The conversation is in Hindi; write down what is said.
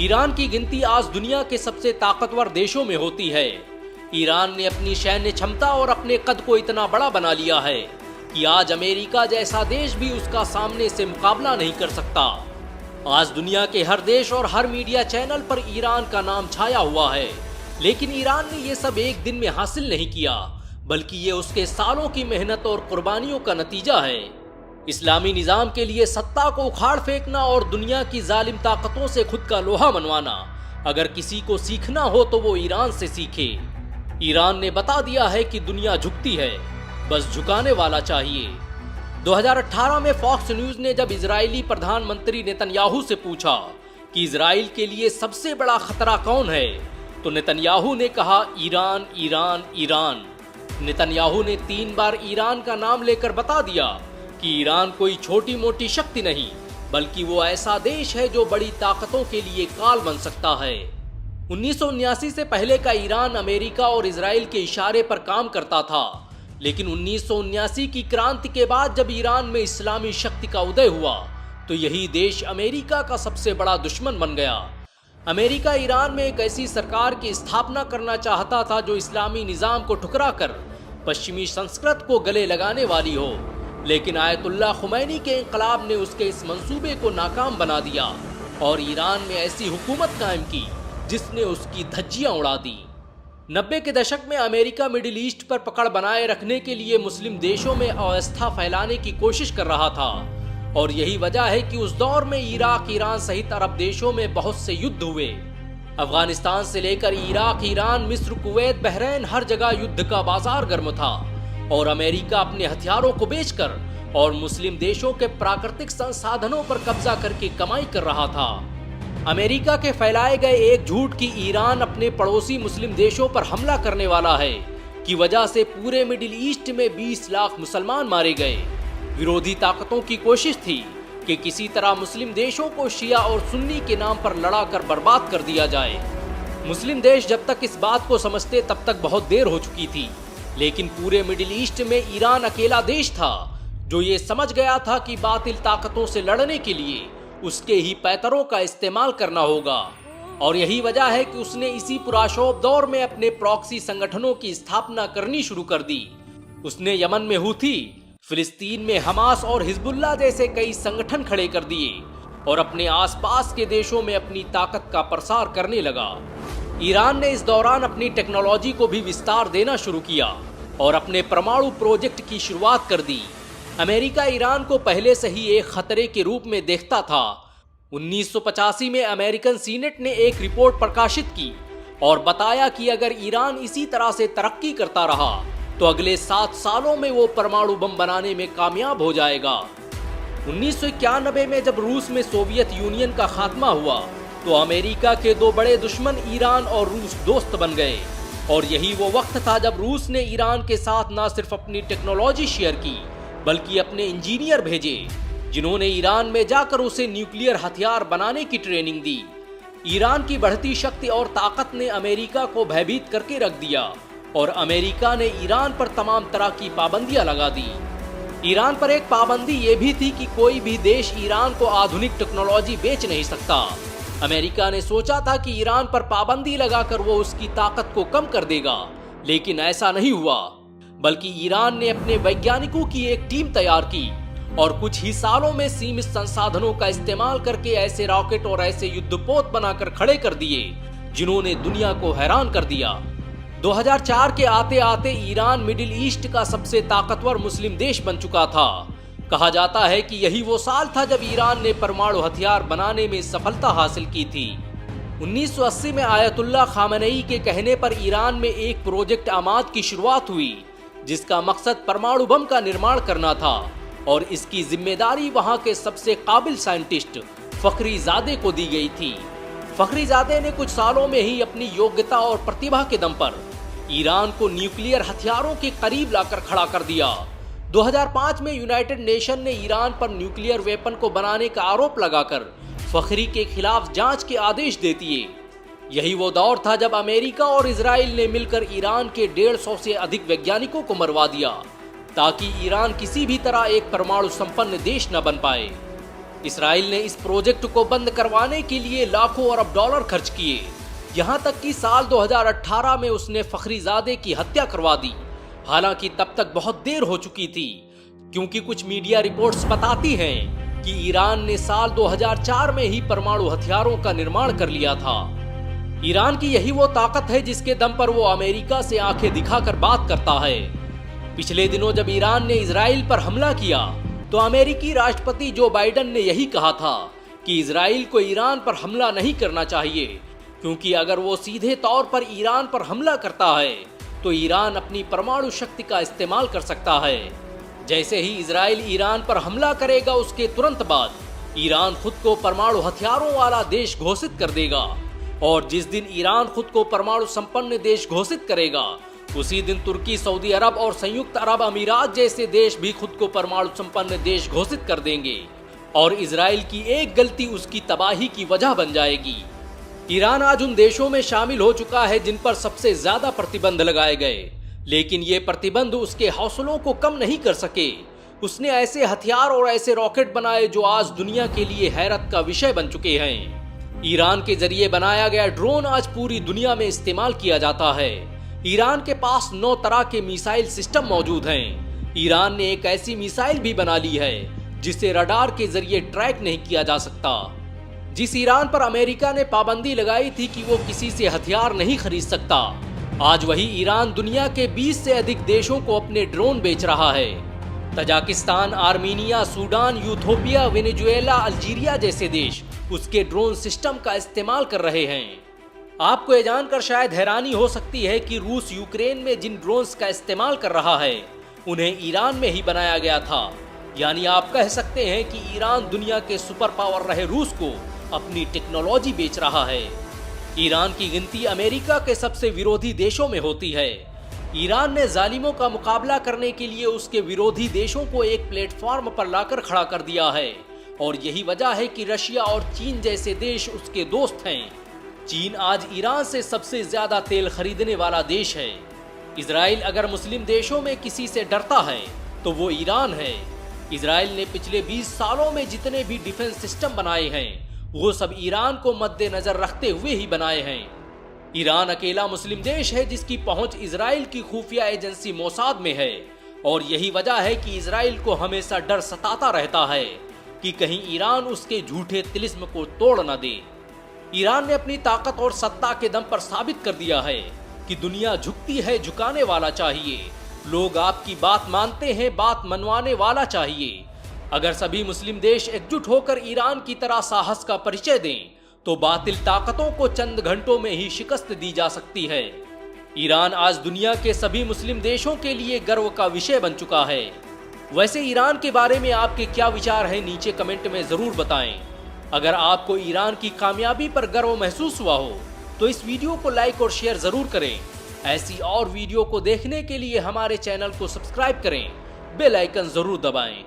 ईरान की गिनती आज दुनिया के सबसे ताकतवर देशों में होती है। ईरान ने अपनी सैन्य क्षमता और अपने कद को इतना बड़ा बना लिया है कि आज अमेरिका जैसा देश भी उसका सामने से मुकाबला नहीं कर सकता। आज दुनिया के हर देश और हर मीडिया चैनल पर ईरान का नाम छाया हुआ है, लेकिन ईरान ने ये सब एक दिन में हासिल नहीं किया, बल्कि ये उसके सालों की मेहनत और कुर्बानियों का नतीजा है। इस्लामी निजाम के लिए सत्ता को उखाड़ फेंकना और दुनिया की जालिम ताकतों से खुद का लोहा मनवाना, अगर किसी को सीखना हो तो वो ईरान से सीखे। ईरान ने बता दिया है कि दुनिया झुकती है, बस झुकाने वाला चाहिए। 2018 में फॉक्स न्यूज ने जब इजरायली प्रधानमंत्री नेतन्याहू से पूछा कि इजराइल के लिए सबसे बड़ा खतरा कौन है, तो नेतन्याहू ने कहा ईरान, ईरान, ईरान। नेतन्याहू ने 3 बार ईरान का नाम लेकर बता दिया कि ईरान कोई छोटी मोटी शक्ति नहीं, बल्कि वो ऐसा देश है जो बड़ी ताकतों के लिए काल बन सकता है। 1979 से पहले का ईरान अमेरिका और इजराइल के इशारे पर काम करता था, लेकिन 1979 की क्रांति के बाद जब ईरान में इस्लामी शक्ति का उदय हुआ तो यही देश अमेरिका का सबसे बड़ा दुश्मन बन गया। अमेरिका ईरान में एक ऐसी सरकार की स्थापना करना चाहता था जो इस्लामी निजाम को ठुकरा कर पश्चिमी संस्कृत को गले लगाने वाली हो, लेकिन आयतुल्लाह खुमैनी के इंकलाब ने उसके इस मंसूबे को नाकाम बना दिया और ईरान में ऐसी हुकूमत कायम की जिसने उसकी धज्जियां उड़ा दी। 90 के दशक में अमेरिका मिडिल ईस्ट पर पकड़ बनाए रखने के लिए मुस्लिम देशों में अवस्था फैलाने की कोशिश कर रहा था, और यही वजह है कि उस दौर में इराक, ईरान सहित अरब देशों में बहुत से युद्ध हुए। अफगानिस्तान से लेकर इराक, ईरान, मिस्र, कुवैत, बहरीन, हर जगह युद्ध का बाजार गर्म था और अमेरिका अपने हथियारों को बेचकर और मुस्लिम देशों के प्राकृतिक संसाधनों पर कब्जा करके कमाई कर रहा था। अमेरिका के फैलाए गए एक झूठ कि ईरान अपने पड़ोसी मुस्लिम देशों पर हमला करने वाला है की वजह से पूरे मिडिल ईस्ट में 20 लाख मुसलमान मारे गए। विरोधी ताकतों की कोशिश थी कि किसी तरह मुस्लिम देशों को शिया और सुन्नी के नाम पर लड़ाकर बर्बाद कर दिया जाए। मुस्लिम देश जब तक इस बात को समझते तब तक बहुत देर हो चुकी थी, लेकिन पूरे मिडिल ईस्ट में ईरान अकेला देश था जो ये समझ गया था कि बातिल ताकतों से लड़ने के लिए उसके ही पैतरों का इस्तेमाल करना होगा, और यही वजह है कि उसने इसी पुराशोभ दौर में अपने प्रॉक्सी संगठनों की स्थापना करनी शुरू कर दी। उसने यमन में हूथी, फिलिस्तीन में हमास और हिजबुल्लाह जैसे कई संगठन खड़े कर दिए और अपने आसपास के देशों में अपनी ताकत का प्रसार करने लगा। ईरान ने इस दौरान अपनी टेक्नोलॉजी को भी विस्तार देना शुरू किया और अपने परमाणु प्रोजेक्ट की शुरुआत कर दी। अमेरिका ईरान को पहले से ही एक खतरे के रूप में देखता था। 1985 में अमेरिकन सीनेट ने एक रिपोर्ट प्रकाशित की और बताया कि अगर ईरान इसी तरह से तरक्की करता रहा तो अगले 7 सालों में वो परमाणु बम बनाने में कामयाब हो जाएगा। 1991 में जब रूस में सोवियत यूनियन का खात्मा हुआ तो अमेरिका के 2 बड़े दुश्मन ईरान और रूस दोस्त बन गए, और यही वो वक्त था जब रूस ने ईरान के साथ न सिर्फ अपनी टेक्नोलॉजी शेयर की बल्कि अपने इंजीनियर भेजे जिन्होंने ईरान में जाकर उसे न्यूक्लियर हथियार बनाने की ट्रेनिंग दी। ईरान की बढ़ती शक्ति और ताकत ने अमेरिका को भयभीत करके रख दिया और अमेरिका ने ईरान पर तमाम तरह की पाबंदियां लगा दी। ईरान पर एक पाबंदी ये भी थी कि कोई भी देश ईरान को आधुनिक टेक्नोलॉजी बेच नहीं सकता। अमेरिका ने सोचा था कि ईरान पर पाबंदी लगाकर वो उसकी ताकत को कम कर देगा, लेकिन ऐसा नहीं हुआ, बल्कि ईरान ने अपने वैज्ञानिकों की एक टीम तैयार की और कुछ ही सालों में सीमित संसाधनों का इस्तेमाल करके ऐसे रॉकेट और ऐसे युद्धपोत बनाकर खड़े कर दिए जिन्होंने दुनिया को हैरान कर दिया। 2004 के आते आते ईरान मिडिल ईस्ट का सबसे ताकतवर मुस्लिम देश बन चुका था। कहा जाता है कि यही वो साल था जब ईरान ने परमाणु हथियार बनाने में सफलता हासिल की थी। 1980 में आयतुल्लाह खामेनेई के कहने पर ईरान में एक प्रोजेक्ट अमाद की शुरुआत हुई जिसका मकसद परमाणु बम का निर्माण करना था, और इसकी जिम्मेदारी वहां के सबसे काबिल साइंटिस्ट फखरीजादे को दी गई थी। फखरीजादे ने कुछ सालों में ही अपनी योग्यता और प्रतिभा के दम पर ईरान को न्यूक्लियर हथियारों के करीब लाकर खड़ा कर दिया। 2005 में यूनाइटेड नेशन ने ईरान पर न्यूक्लियर वेपन को बनाने का आरोप लगाकर फखरी के खिलाफ जांच के आदेश दे दिए। यही वो दौर था जब अमेरिका और इजराइल ने मिलकर ईरान के 150 से अधिक वैज्ञानिकों को मरवा दिया ताकि ईरान किसी भी तरह एक परमाणु संपन्न देश न बन पाए। इसराइल ने इस प्रोजेक्ट को बंद करवाने के लिए लाखों अरब डॉलर खर्च किए। यहाँ तक कि साल 2018 में उसने फखरीजादे की हत्या करवा दी। हालांकि तब तक बहुत देर हो चुकी थी, क्योंकि कुछ मीडिया रिपोर्ट्स बताती हैं कि ईरान ने साल 2004 में ही परमाणु हथियारों का निर्माण कर लिया था। ईरान की यही वो ताकत है जिसके दम पर वो अमेरिका से आंखें दिखाकर बात करता है। पिछले दिनों जब ईरान ने इजराइल पर हमला किया तो अमेरिकी राष्ट्रपति जो बाइडेन ने यही कहा था कि इजराइल को ईरान पर हमला नहीं करना चाहिए, क्योंकि अगर वो सीधे तौर पर ईरान पर हमला करता है तो ईरान अपनी परमाणु शक्ति का इस्तेमाल कर सकता है। जैसे ही इजराइल ईरान पर हमला करेगा उसके तुरंत बाद ईरान खुद को परमाणु हथियारों वाला देश घोषित कर देगा, और जिस दिन ईरान खुद को परमाणु संपन्न देश घोषित करेगा उसी दिन तुर्की, सऊदी अरब और संयुक्त अरब अमीरात जैसे देश भी खुद को परमाणु संपन्न देश घोषित कर देंगे, और इजराइल की एक गलती उसकी तबाही की वजह बन जाएगी। ईरान आज उन देशों में शामिल हो चुका है जिन पर सबसे ज्यादा प्रतिबंध लगाए गए, लेकिन ये प्रतिबंध उसके हौसलों को कम नहीं कर सके। उसने ऐसे हथियार और ऐसे रॉकेट बनाए जो आज दुनिया के लिए हैरत का विषय बन चुके हैं। ईरान के जरिए बनाया गया ड्रोन आज पूरी दुनिया में इस्तेमाल किया जाता है। ईरान के पास 9 तरह के मिसाइल सिस्टम मौजूद हैं। ईरान ने एक ऐसी मिसाइल भी बना ली है जिसे रडार के जरिए ट्रैक नहीं किया जा सकता। जिस ईरान पर अमेरिका ने पाबंदी लगाई थी कि वो किसी से हथियार नहीं खरीद सकता, आज वही ईरान दुनिया के 20 से अधिक देशों को अपने ड्रोन बेच रहा है। Tajikistan, Armenia, Sudan, Ethiopia, Venezuela, Algeria जैसे देश उसके ड्रोन सिस्टम का इस्तेमाल कर रहे हैं। आपको ये जानकर शायद हैरानी हो सकती है कि रूस यूक्रेन में जिन ड्रोन्स का इस्तेमाल कर रहा है उन्हें ईरान में ही बनाया गया था। यानी आप कह सकते हैं कि ईरान दुनिया के सुपर पावर रहे रूस को अपनी टेक्नोलॉजी बेच रहा है। ईरान की गिनती अमेरिका के सबसे विरोधी देशों में होती है। ईरान ने जालिमों का मुकाबला करने के लिए उसके विरोधी देशों को एक प्लेटफॉर्म पर लाकर खड़ा कर दिया है, और यही वजह है कि रशिया और चीन जैसे देश उसके दोस्त हैं। चीन आज ईरान से सबसे ज्यादा तेल खरीदने वाला देश है। इजराइल अगर मुस्लिम देशों में किसी से डरता है तो वो ईरान है। इजराइल ने पिछले 20 सालों में जितने भी डिफेंस सिस्टम बनाए हैं वो सब ईरान को मद्देनजर रखते हुए ही बनाए हैं। ईरान अकेला मुस्लिम देश है जिसकी पहुंच इजराइल की खुफिया एजेंसी मोसाद में है, और यही वजह है कि इजराइल को हमेशा डर सताता रहता है कि कहीं ईरान उसके झूठे तिलिस्म को तोड़ न दे। ईरान ने अपनी ताकत और सत्ता के दम पर साबित कर दिया है कि दुनिया झुकती है, झुकाने वाला चाहिए। लोग आपकी बात मानते हैं, बात मनवाने वाला चाहिए। अगर सभी मुस्लिम देश एकजुट होकर ईरान की तरह साहस का परिचय दें तो बातिल ताकतों को चंद घंटों में ही शिकस्त दी जा सकती है। ईरान आज दुनिया के सभी मुस्लिम देशों के लिए गर्व का विषय बन चुका है। वैसे ईरान के बारे में आपके क्या विचार हैं, नीचे कमेंट में जरूर बताएं। अगर आपको ईरान की कामयाबी पर गर्व महसूस हुआ हो तो इस वीडियो को लाइक और शेयर जरूर करें। ऐसी और वीडियो को देखने के लिए हमारे चैनल को सब्सक्राइब करें, बेल आइकन जरूर दबाएं।